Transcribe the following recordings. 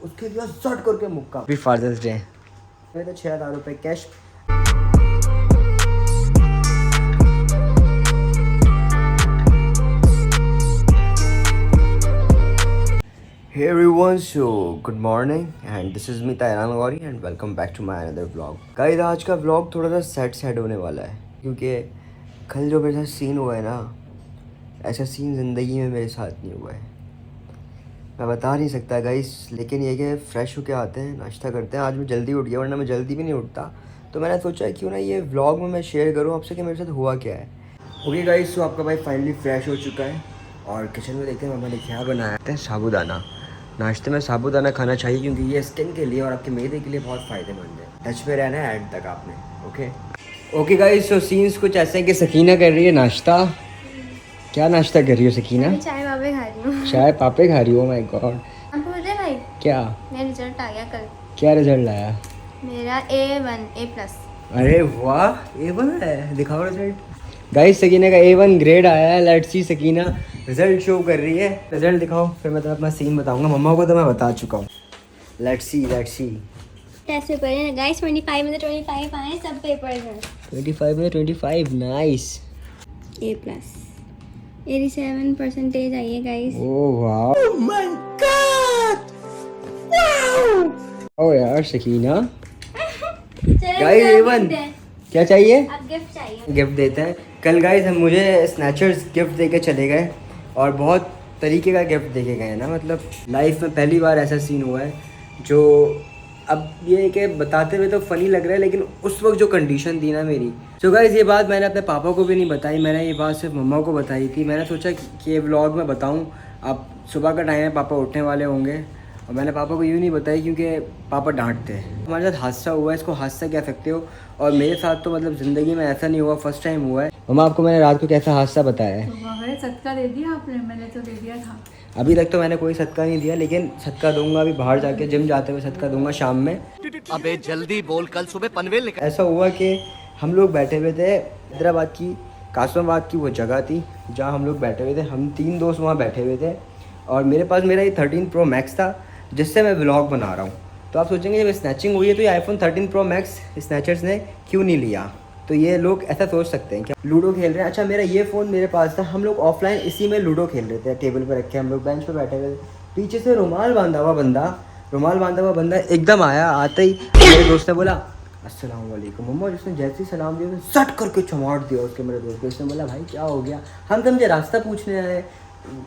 उसके दिया सट करके मुक्का। Happy father's day. मेरे तो 6,000 रुपये cash. Hey everyone, so good morning and this is me Tayran Gauri and welcome back to my another vlog. Guys आज का vlog थोड़ा सा सैड होने वाला है क्योंकि कल जो मेरे साथ सीन हुआ है ना, ऐसा सीन ज़िंदगी में मेरे साथ नहीं हुआ है। मैं बता नहीं सकता गाइस, लेकिन ये कि फ़्रेश होके आते हैं, नाश्ता करते हैं। आज मैं जल्दी उठ गया, वरना मैं जल्दी भी नहीं उठता। तो मैंने सोचा क्यों ना ये व्लॉग में मैं शेयर करूँ आपसे कि मेरे साथ हुआ क्या है। ओके गाइस, तो आपका भाई फाइनली फ्रेश हो चुका है और किचन में देखते हैं मम्मा ने क्या बनाया है। साबूदाना। नाश्ते में साबूदाना खाना चाहिए क्योंकि ये स्किन के लिए और आपके मैदे के लिए बहुत फ़ायदेमंद है। टच पे रहना है एंड तक आपने। ओके गाइस, तो सीन्स कुछ ऐसे हैं कि सकीना कर रही है नाश्ता। क्या नाश्ता कर रही हो सकीना? चाय पापे खा रही हूँ। चाय पापे खा रही हो? My God. आपको पता है भाई, क्या मेरा रिजल्ट आ गया कल। क्या रिजल्ट आया? मेरा A1 A+। अरे वाह, A1 है, दिखाओ रिजल्ट। गाइस सकीना का A1 ग्रेड आया है। Let's see Sakina result show कर रही है। रिजल्ट दिखाओ, फिर मैं तुम्हें अपना सीन बताऊंगा। मम्मा को तो मैं बता चुका हूँ। लेट्स सी टेस्ट पेपर है गाइस। 25 में तो 25 आए सब पेपर्स हैं। 25 में 25, नाइस। A+, 87% आई है गाइस। ओह वाह, ओह माय गॉड, वाओ। ओ यार सकीना, गाइस A1 क्या चाहिए? अब गिफ्ट चाहिए। गिफ्ट देते हैं। कल गाइस हम मुझे स्नैचर्स गिफ्ट दे के चले गए और बहुत तरीके का गिफ्ट दे के गए ना। मतलब लाइफ में पहली बार ऐसा सीन हुआ है जो अब ये कि बताते हुए तो फ़नी लग रहा है, लेकिन उस वक्त जो कंडीशन थी ना मेरी। तो गाइस ये बात मैंने अपने पापा को भी नहीं बताई, मैंने ये बात सिर्फ मम्मा को बताई थी। मैंने सोचा कि ये व्लॉग में बताऊँ। अब सुबह का टाइम है, पापा उठने वाले होंगे और मैंने पापा को यूँ नहीं बताई क्योंकि पापा डांटते हैं। हमारे साथ हादसा हुआ है, इसको हादसा कह सकते हो। और मेरे साथ तो मतलब ज़िंदगी में ऐसा नहीं हुआ, फर्स्ट टाइम हुआ है। मम्मा आपको मैंने रात को कैसा हादसा बताया है? तो सदका दे दिया आपने? मैंने तो दे दिया था। अभी तक तो मैंने कोई सदका नहीं दिया, लेकिन सदका दूंगा। अभी बाहर जाके जिम जाते हुए सदका दूंगा शाम में। अबे जल्दी बोल, कल सुबह पनवेल निकल। ऐसा हुआ कि हम लोग बैठे हुए थे हैदराबाद की कासमाबाद की वो जगह थी जहाँ हम लोग बैठे हुए थे। हम 3 दोस्त वहाँ बैठे हुए थे और मेरे पास मेरा ये 13 Pro Max था जिससे मैं व्लॉग बना रहा हूँ। तो आप सोचेंगे जब स्नैचिंग हुई है तो ये iPhone 13 Pro Max स्नैचर्स ने क्यों नहीं लिया। तो ये लोग ऐसा सोच सकते हैं क्या लूडो खेल रहे हैं। अच्छा, मेरा ये फ़ोन मेरे पास था, हम लोग ऑफलाइन इसी में लूडो खेल रहे थे। टेबल पर रखे हम लोग बेंच पे बैठे हुए थे। पीछे से रुमाल बांधा हुआ बंदा एकदम आया। आते ही मेरे दोस्त ने बोला अस्सलाम वालेकुम। मम्मा जिसने जैसे ही सलाम दिया सट करके चमाट दिया उसके मेरे दोस्त को। इसने बोला भाई क्या हो गया? हम समझे रास्ता पूछने आए,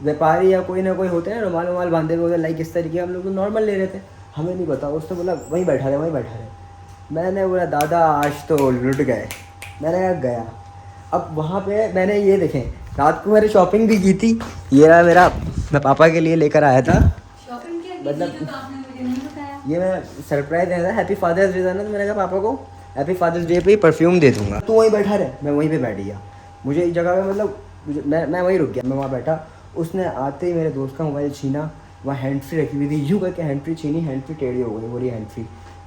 व्यापारी या कोई ना कोई होते हैं रुमाल बांधे हुए लाइक इस तरीके। हम लोग तो नॉर्मल ले रहे थे, हमें नहीं पता। उसने बोला वहीं बैठा रहे। मैंने बोला दादा आज तो लुट गए। मैंने कहा गया। अब वहाँ पे मैंने ये देखें, रात को मैंने शॉपिंग भी की थी। ये रहा मेरा, मैं पापा के लिए लेकर आया था। शॉपिंग किया मतलब तो आपने मुझे नहीं बताया। ये मैं सरप्राइज देना था, हैप्पी फादर्स डे था ना, तो मैंने कहा पापा को हैप्पी फादर्स डे पे ही परफ्यूम दे दूंगा। तो वहीं बैठा रहे, मैं वहीं पे बैठ गया। मुझे इस जगह पे मतलब मैं वहीं रुक गया, मैं वहाँ बैठा। उसने आते ही मेरे दोस्त का मोबाइल छीना। वहाँ हैंड फ्री रखी हुई थी, यूँ करके हैंड फ्री छीनी, हैंड फ्री टेढ़ी हो गई, बोली हैंड फ्री।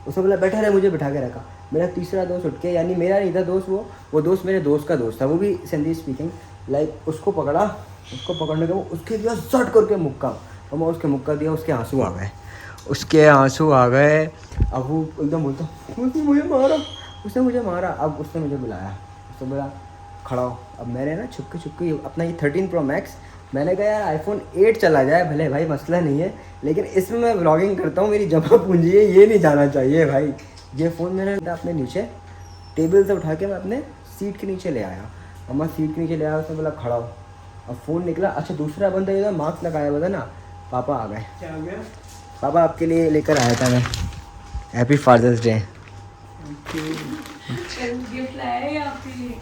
उसने बोला बैठा रहे, मुझे बैठा के रखा। मेरा तीसरा दोस्त उठ के, यानी मेरा नहीं था दोस्त, वो दोस्त मेरे दोस्त का दोस्त था, वो भी सिंधी स्पीकिंग। लाइक उसको पकड़ने के वो उसके दिया सट करके मुक्का। और मैं उसके मुक्का दिया, उसके आंसू आ गए। अब वो एकदम बोलता उसने मुझे मारा। अब उसने मुझे बुलाया, उसने बोला खड़ा हो। अब मैंने ना छुपके अपना ये 13 Pro Max, मैंने कहा यार iPhone 8 चला जाए भले भाई, मसला नहीं है, लेकिन इसमें मैं व्लॉगिंग करता हूँ, मेरी जमा पूंजी है, ये नहीं जाना चाहिए भाई। ये फ़ोन मैंने अपने नीचे टेबल से उठा के मैं अपने सीट के नीचे ले आया। अम्मा सीट के नीचे ले आया, उसने बोला खड़ा हो। अब फ़ोन निकला। अच्छा, दूसरा बंदा जो मास्क लगाया हुआ था ना, पापा आ गए। क्या हो गया? पापा आपके लिए लेकर आया था मैं, हैप्पी फादर्स डे। गिफ्ट लाया है आपके लिए।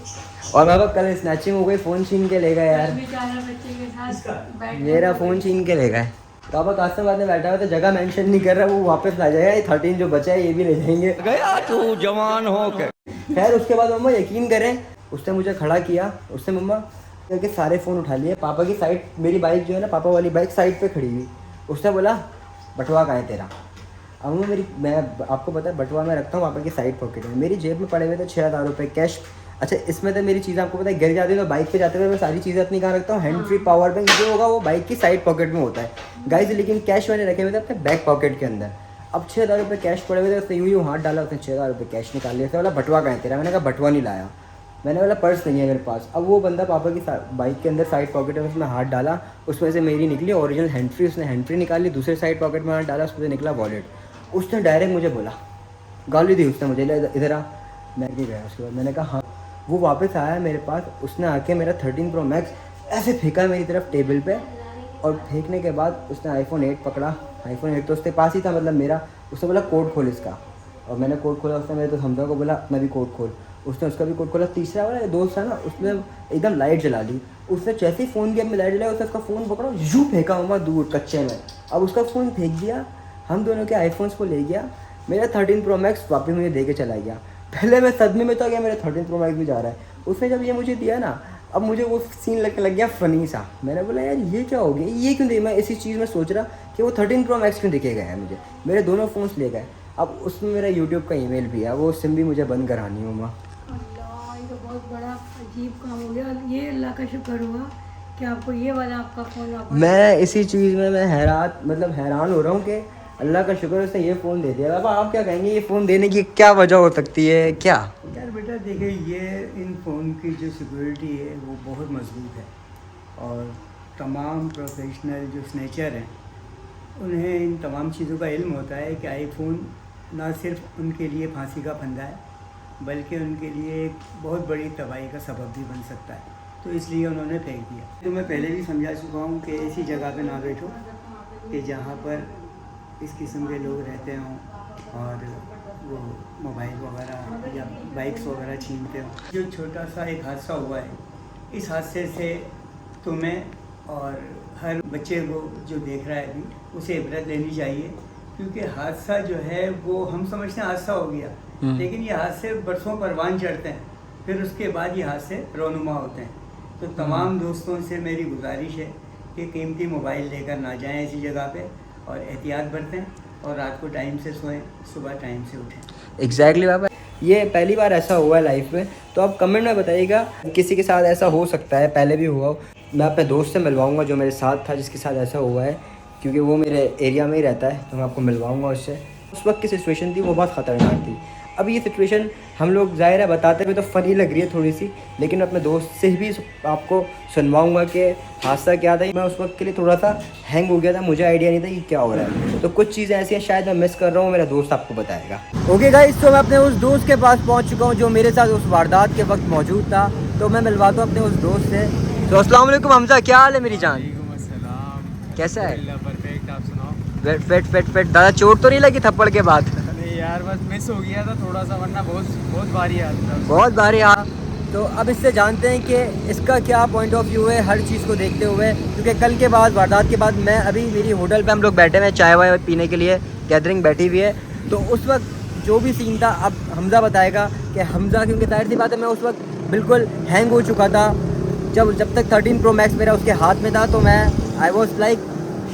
और पापा कल स्नैचिंग हो गई, फ़ोन छीन के ले गए यार। बेचारा बच्चे के साथ बैठ मेरा फ़ोन छीन के ले गए। पापा कासमाबाद में बैठा हुआ था, जगह मेंशन नहीं कर रहा, वो वापस ला जाएगा। ये 13 जो बचा है ये भी ले जाएंगे। गया तू जवान हो के। खैर उसके बाद मम्मा यकीन करें, उसने मुझे खड़ा किया। उसने मम्मा करके सारे फ़ोन उठा लिए। पापा की साइड, मेरी बाइक जो है ना, पापा वाली बाइक साइड पे खड़ी हुई। उसने बोला बटुआ कहाँ है तेरा? अब मैं आपको पता है बटुआ मैं रखता हूँ पापा की साइड पॉकेट में। मेरी जेब में पड़े हुए थे 6,000 रुपये कैश, अच्छा इसमें तो मेरी चीज़ आपको पता है गिर जाती है, तो बाइक पे जाते हुए मैं सारी चीज़ें अपनी कहाँ रखता हूँ, हैंड फ्री पावर बैंक जो होगा वो बाइक की साइड पॉकेट में होता है गाइस। लेकिन कैश मैंने रखे हुए थे अपने बैक पॉकेट के अंदर। अब 6,000 रुपये कैश पड़े हुए थे, उसने यूँ हाथ डाला, उसने 6,000 रुपये कैश निकाल लिया। बोला बटवा कहाँ है तेरा? मैंने कहा बटवा नहीं लाया, मैंने बोला पर्स नहीं है मेरे पास। अब वो बंदा पापा की बाइक के अंदर साइड पॉकेट में उसमें हाथ डाला, उसमें से मेरी निकली ओरिजिनल हैंड फ्री, उसने हैंड फ्री निकाली, दूसरे साइड पॉकेट में हाथ डाला, उसमें से निकला वॉलेट। उसने डायरेक्ट मुझे बोला, गाली दी उसने मुझे, इधर आ। मैं नहीं गया। उसके बाद मैंने कहा हाँ। वो वापस आया मेरे पास, उसने आके मेरा 13 Pro Max ऐसे फेंका मेरी तरफ टेबल पे, और फेंकने के बाद उसने iPhone 8 पकड़ा। iPhone 8 तो उसके पास ही था मतलब मेरा। उसने बोला कोड खोल इसका, और मैंने कोड खोला। उसने मेरे तो हमजा को बोला अपना भी कोड खोल, उसने उसका भी कोड खोला। तीसरा वाला दोस्त था ना, उसने एकदम लाइट जला ली। उसने जैसे ही फ़ोन किया, मैं लाइट जलाया, उसने उसका फ़ोन पकड़ा, यूँ फेंका मम्मा दूर कच्चे में। अब उसका फ़ोन फेंक दिया, हम दोनों के आईफोन्स को ले गया। मेरा 13 Pro Max वापस मुझे दे के चला गया। पहले मैं सदमे में तो गया, मेरा 13 Pro Max भी जा रहा है। उसने जब ये मुझे दिया ना, अब मुझे वो सीन लग गया फ़नी सा। मैंने बोला यार ये क्या हो गया, ये क्यों दे? मैं इसी चीज़ में सोच रहा कि वो 13 Pro Max क्यों दिखे गए हैं मुझे, मेरे दोनों फ़ोन्स ले गए। अब उसमें मेरा यूट्यूब का ईमेल भी है, वो सिम भी मुझे बंद करानी है माँ। अल्लाह, ये तो बहुत बड़ा अजीब काम हो गया। ये अल्लाह का शुक्र हुआ कि आपको ये वाला आपका फ़ोन वापस। मैं इसी चीज़ में मैं हैरान हो रहा हूँ कि अल्लाह का शुक्र उसने ये फ़ोन दे दिया। बाबा आप क्या कहेंगे, ये फ़ोन देने की क्या वजह हो सकती है क्या? यार बेटा देखिए, ये इन फ़ोन की जो सिक्योरिटी है वो बहुत मजबूत है, और तमाम प्रोफेशनल जो स्नेचर हैं उन्हें इन तमाम चीज़ों का इल्म होता है कि आईफोन ना सिर्फ उनके लिए फांसी का फंदा है, बल्कि उनके लिए एक बहुत बड़ी तबाही का सबब भी बन सकता है। तो इसलिए उन्होंने फेंक दिया। तो मैं पहले भी समझा चुका हूँ कि ऐसी जगह पे ना बैठो कि जहाँ पर इस किस्म के लोग रहते हों और वो मोबाइल वगैरह या बाइक्स वगैरह छीनते हों। जो छोटा सा एक हादसा हुआ है, इस हादसे से तुम्हें और हर बच्चे को जो देख रहा है अभी, उसे इबरत लेनी चाहिए। क्योंकि हादसा जो है वो हम समझते हैं हादसा हो गया, लेकिन ये हादसे बरसों परवान चढ़ते हैं, फिर उसके बाद ये हादसे रोनुमा होते हैं। तो तमाम दोस्तों से मेरी गुजारिश है कि कीमती मोबाइल लेकर ना जाएं ऐसी जगह पे, और एहतियात बरतें, और रात को टाइम से सोएं, सुबह टाइम से उठें। एग्जैक्टली बाबा, ये पहली बार ऐसा हुआ है लाइफ में। तो आप कमेंट में बताइएगा किसी के साथ ऐसा हो सकता है, पहले भी हुआ हो। मैं अपने दोस्त से मिलवाऊंगा जो मेरे साथ था, जिसके साथ ऐसा हुआ है, क्योंकि वो मेरे एरिया में ही रहता है, तो मैं आपको मिलवाऊंगा उससे। उस वक्त की सिचुएशन थी वो बहुत ख़तरनाक थी। अब ये सिचुएशन हम लोग ज़ाहिर है बताते हुए तो फ़नी लग रही है थोड़ी सी, लेकिन अपने दोस्त से भी आपको सुनवाऊंगा कि हादसा क्या था। मैं उस वक्त के लिए थोड़ा सा हैंग हो गया था, मुझे आइडिया नहीं था कि क्या हो रहा है। तो कुछ चीज़ें ऐसी हैं शायद मैं मिस कर रहा हूँ, मेरा दोस्त आपको बताएगा। ओके गाइस, तो मैं अपने उस दोस्त के पास पहुँच चुका हूँ जो मेरे साथ उस वारदात के वक्त मौजूद था। तो मैं मिलवाता हूँ अपने उस दोस्त से। तो अस्सलाम वालेकुम हमजा, क्या हाल है मेरी जान? कैसा है? परफेक्ट, आप सुनाओ। वेट दादा, चोट तो नहीं लगी थप्पड़ के बाद? नहीं यार, बस मिस हो गया था थोड़ा सा, वरना बहुत भारी हाल था। बहुत भारी हाँ। तो अब इससे जानते हैं कि इसका क्या पॉइंट ऑफ व्यू है हर चीज़ को देखते हुए, क्योंकि कल के बाद वारदात के बाद मैं अभी मेरी होटल पे हम लोग बैठे हुए हैं, चाय वाय पीने के लिए गैदरिंग बैठी हुई है। तो उस वक्त जो भी सीन था अब हमजा बताएगा कि हमजा, क्योंकि जाहिर सी बात है मैं उस वक्त बिल्कुल हैंग हो चुका था। जब तक 13 Pro Max मेरा उसके हाथ में था तो मैं आई वॉज लाइक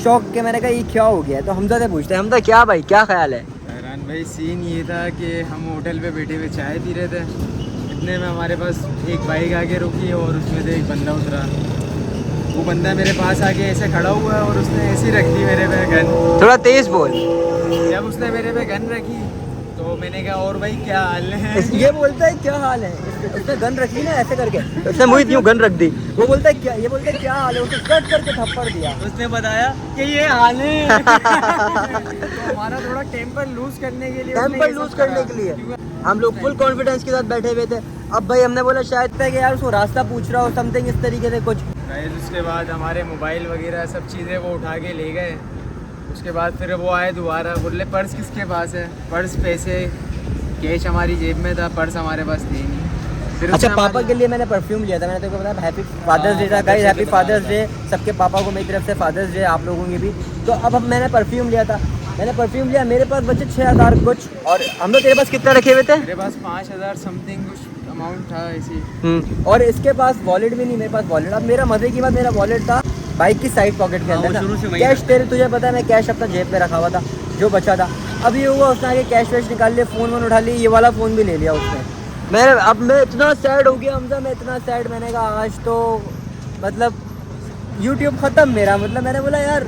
शॉक के। मैंने कहा ये क्या हो गया? तो हमजा से पूछते हैं, हमजा क्या भाई क्या ख्याल है? हैरान भाई, सीन ये था कि हम होटल पे बैठे हुए चाय पी रहे थे, इतने में हमारे पास एक बाइक आके रुकी और उसमें से एक बंदा उतरा। वो बंदा मेरे पास आके ऐसे खड़ा हुआ और उसने ऐसी रख दी मेरे पे गन। थोड़ा तेज बोल। जब उसने मेरे पे गन रखी तो मैंने कहा और भाई क्या हाल है? ये बोलता है क्या हाल है, उसने गन रखी ना ऐसे करके, उसने मुझे यूं गन रख दी। वो बोलता है क्या, ये बोलता है क्या हाल है, उसने कट करके थप्पड़ दिया। उसने बताया कि ये हाल है। तो हमारा थोड़ा टेम्पर लूज करने के लिए हम लोग फुल कॉन्फिडेंस के साथ बैठे हुए थे। अब भाई हमने बोला शायद था कि यार उसको रास्ता पूछ रहा हो समथिंग इस तरीके से कुछ। उसके बाद हमारे मोबाइल वगैरह सब चीज़ें वो उठा के ले गए। उसके बाद फिर वो आए दोबारा, बोले पर्स किसके पास है? पर्स, पैसे, कैश हमारी जेब में था, पर्स हमारे पास थी नहीं। फिर अच्छा, पापा के लिए मैंने परफ्यूम लिया था, मैंने तो बताया हैप्पी फादर्स डे था गाइस, हैप्पी फादर्स डे सबके पापा को मेरी तरफ से, फादर्स डे आप लोगों की भी। तो अब मैंने परफ्यूम लिया था, मेरे पास बचे 6,000 कुछ। और हम लोग तेरे पास कितना रखे हुए थे? मेरे पास 5,000 समथिंग कुछ अमाउंट था ऐसी। और इसके पास वॉलेट भी नहीं, मेरे पास वॉलेट। अब मेरा मजे की बात, मेरा वॉलेट था बाइक की साइड पॉकेट के अंदर ना। कैश तुझे पता है मैं कैश अपना जेब पे रखा हुआ था जो बचा था। अब ये हुआ उसने आगे कैश वैश निकाल लिया, फ़ोन वोन उठा लिया, ये वाला फ़ोन भी ले लिया उसने। अब मैं इतना सैड हो गया हमजा, मैं इतना सैड, मैंने कहा आज तो मतलब YouTube ख़त्म मेरा, मतलब मैंने बोला यार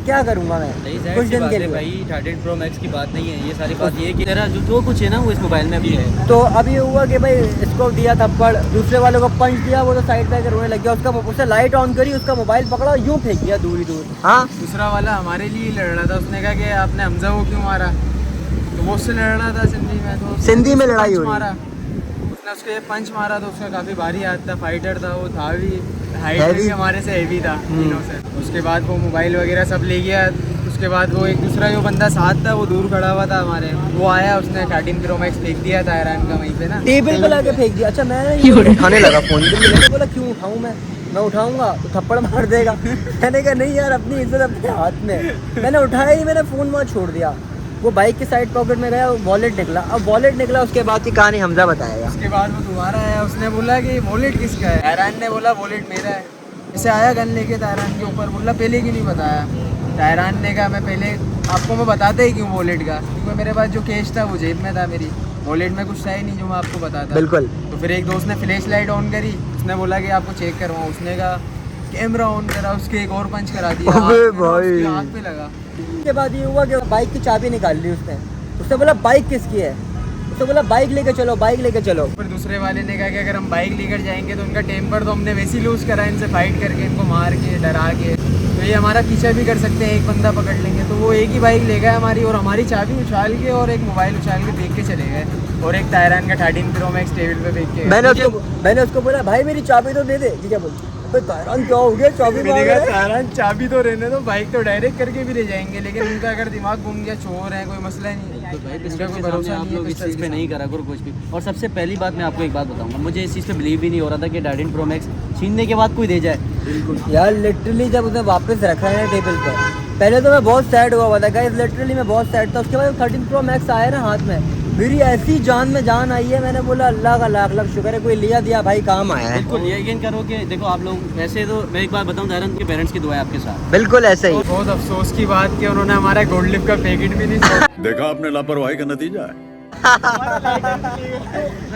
क्या करूँगा मैं कुछ दिन के लिए। भाई 13 Pro Max की बात नहीं है, ये सारी बात ये है कि तेरा जो कुछ है ना वो इस मोबाइल में अभी है। तो अब ये हुआ कि भाई इसको दिया थप्पड़, दूसरे वाले को पंच दिया, वो तो साइड पे रोने लग गया, उससे लाइट ऑन करी, उसका मोबाइल पकड़ा यूँ फेंक दिया दूर ही दूर। हाँ दूसरा वाला हमारे लिए लड़ रहा था, उसने कहा कि आपने हमजा को क्यों मारा, तो वो उससे लड़ रहा था सिंधी में, तो सिंधी में लड़ाई हुई। मारा उसने, उसके पंच मारा तो उसका काफ़ी भारी हाथ था, फाइटर था वो, था भी हाइट भी हमारे से हेवी था तीनों से। उसके बाद वो मोबाइल वगैरह सब ले गया। उसके बाद वो एक दूसरा जो बंदा साथ था वो दूर खड़ा हुआ था हमारे, वो आया, उसने 13 Pro Max फेंक दिया था ईरान का वहीं पे ना, टेबल पे लाके फेंक दिया। अच्छा मैं उठाने लगा फोन, बोला क्यों उठाऊं मैं उठाऊंगा तो थप्पड़ मार देगा। मैंने कहा नहीं यार, अपनी इज्जत अपने हाथ में। मैंने उठाया ही, मैंने फ़ोन वहाँ छोड़ दिया। वो बाइक के साइड पॉकेट में गया, वॉलेट निकला। अब वॉलेट निकला, उसके बाद की कहानी हमजा बताएगा। उसके बाद वो दोबारा आया, उसने बोला कि वॉलेट किसका है, ईरान ने बोला वॉलेट मेरा है। ऐसे आया गन लेके ईरान के ऊपर, बोला पहले क्यों नहीं बताया। ईरान ने कहा मैं पहले आपको मैं बताता ही क्यों वॉलेट का, क्योंकि मेरे पास जो कैश था वो जेब में था मेरी, वॉलेट में कुछ था ही नहीं जो मैं आपको बताता। बिल्कुल। तो फिर एक दोस्त ने फ्लैश लाइट ऑन करी, उसने बोला कि आपको चेक करवाऊँ, उसने कहा कैमरा ऑन करा, उसके एक और पंच करा दिया, भाई आँख पे लगा। उसके बाद ये हुआ कि बाइक की चाबी निकाल ली उसने बोला बाइक किसकी है, उसने बोला बाइक लेके चलो, बाइक लेके चलो। फिर दूसरे वाले ने कहा कि अगर हम बाइक लेकर जाएंगे तो उनका टेम्पर तो हमने वैसे ही लूज़ करा, इनसे फाइट करके, इनको मार के डरा के, तो ये हमारा पीछा भी कर सकते हैं, एक बंदा पकड़ लेंगे। तो वो एक ही बाइक ले गया हमारी, और हमारी चाबी उछाल के और एक मोबाइल उछाल के फेंक के चले गए, और एक ईरान का 13 Pro Max टेबल पे फेंक के। मैंने उसको बोला भाई मेरी चाबी तो दे दे। जी क्या बोल, तायरान क्या हो गया, चाबी मांग रहा है? ईरान चाबी तो रहने दो, बाइक तो डायरेक्ट करके भी ले जाएंगे, लेकिन उनका अगर दिमाग घूम गया, चोर है, कोई मसला नहीं है, तो भाई इसका कोई सामने भरोसा आप नहीं लोग है इस चीज़ पे नहीं करा करो कुछ भी। और सबसे पहली बात मैं आपको एक बात बताऊंगा, मुझे इस चीज़ पे बिलीव भी नहीं हो रहा था कि 13 Pro Max छीनने के बाद कोई दे जाए। यार लिटरली जब उसने वापस रखा है टेबल पर, पहले तो मैं बहुत सैड हुआ था गाइस, लिटरली मैं बहुत सैड था। उसके बाद 13 Pro Max आया ना हाथ में, मेरी ऐसी जान में जान आई है, मैंने बोला अल्लाह का लाख लाख शुक्र है कोई लिया दिया भाई, काम आया है। बिल्कुल यकीन करो कि देखो आप लोग वैसे तो मैं एक बात बताऊं, ईरान के पेरेंट्स की दुआ है आपके साथ। बिल्कुल ऐसा ही। बहुत अफसोस की बात कि उन्होंने हमारा गोल्ड लिप का पैकेट भी नहीं देखा आपने लापरवाही का नतीजा है।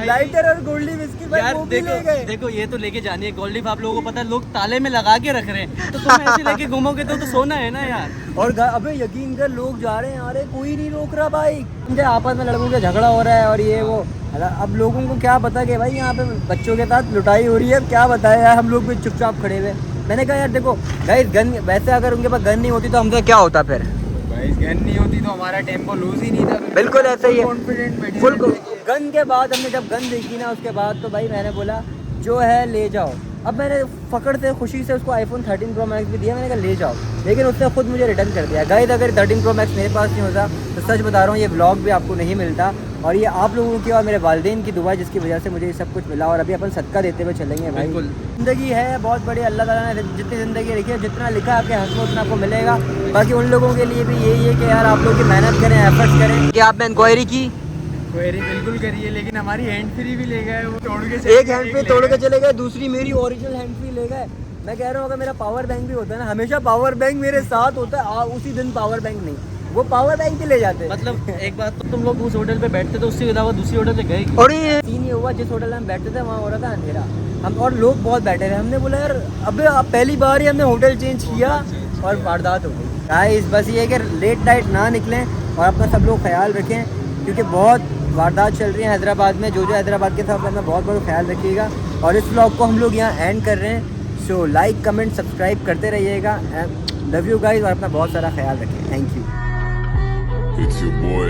लाइटर और गोल्डी बिस्किट भाई वो भी ले गए। देखो ये तो लेके जानी है गोल्ड लिप, आप लोगों को पता है लोग ताले में लगा के रख रहे हैं, तो तुम ऐसे लेके घूमोगे तो सोना है ना यार। और अबे यकीन कर लोग जा रहे हैं, अरे कोई नहीं रोक रहा भाई, मुझे आपस में लड़कों का झगड़ा हो रहा है और ये वो। अब लोगों को क्या पता कि भाई यहाँ पे बच्चों के साथ लुटाई हो रही है, क्या बताया यार, हम लोग भी चुपचाप खड़े हुए। मैंने कहा यार देखो गाइस, गन वैसे अगर उनके पास गन नहीं होती तो हमसे क्या होता फिर, गन नहीं होती तो हमारा टेम्पो लूज ही नहीं था। बिल्कुल ऐसा ही है। कॉन्फिडेंट फुल गन के बाद हमने जब गन देखी ना, उसके बाद तो भाई मैंने बोला जो है ले जाओ। अब मैंने फकड़ से खुशी से उसको iPhone 13 Pro Max भी दिया, मैंने कहा ले जाओ, लेकिन उसने खुद मुझे रिटर्न कर दिया। गाइस अगर 13 Pro Max मेरे पास नहीं होता तो सच बता रहा हूँ ये व्लॉग भी आपको नहीं मिलता, और ये आप लोगों की और मेरे वालिदैन की दुआ जिसकी वजह से मुझे ये सब कुछ मिला। और अभी अपन सदका देते हुए चलेंगे भाई। ज़िंदगी है बहुत बड़ी, अल्लाह ताला ने जितनी ज़िंदगी लिखी है, जितना लिखा है आपके हाथ में उतना आपको मिलेगा। बाकी उन लोगों के लिए भी यही है कि यार आप लोग की मेहनत करें, एफर्ट्स करें। कि आपने इंक्वायरी की, क्वेरी बिल्कुल करिए, लेकिन हमारी हैंड फ्री भी ले गए, वो तोड़ के एक हैंड फ्री तोड़ के चले गए, दूसरी मेरी ओरिजिनल हैंड फ्री ले गए। मैं कह रहा हूँ अगर मेरा पावर बैंक भी होता है ना, हमेशा पावर बैंक मेरे साथ होता है, उसी दिन पावर बैंक नहीं, वो पावर बैंक भी ले जाते। मतलब एक बात तो तुम लोग उस होटल पे बैठते थे, उससे अलावा दूसरी होटल पे गए क्यों? और ये सीन ये हुआ, जिस होटल में हम बैठे थे वहाँ हो रहा था अंधेरा, हम और लोग बहुत बैठे थे। हमने बोला यार अबे आप पहली बार ही हमने होटल चेंज किया और वारदात हो गई। गाइस बस ये है कि लेट नाइट ना निकलें और अपना सब लोग ख्याल रखें, क्योंकि बहुत वारदात चल रही है हैदराबाद में। जो हैदराबाद के साथ अपना बहुत बहुत ख्याल रखिएगा। और इस व्लॉग को हम लोग यहाँ एंड कर रहे हैं, सो लाइक कमेंट सब्सक्राइब करते रहिएगा। लव यू गाइस, और अपना बहुत सारा ख्याल रखें। Thank you. It's your boy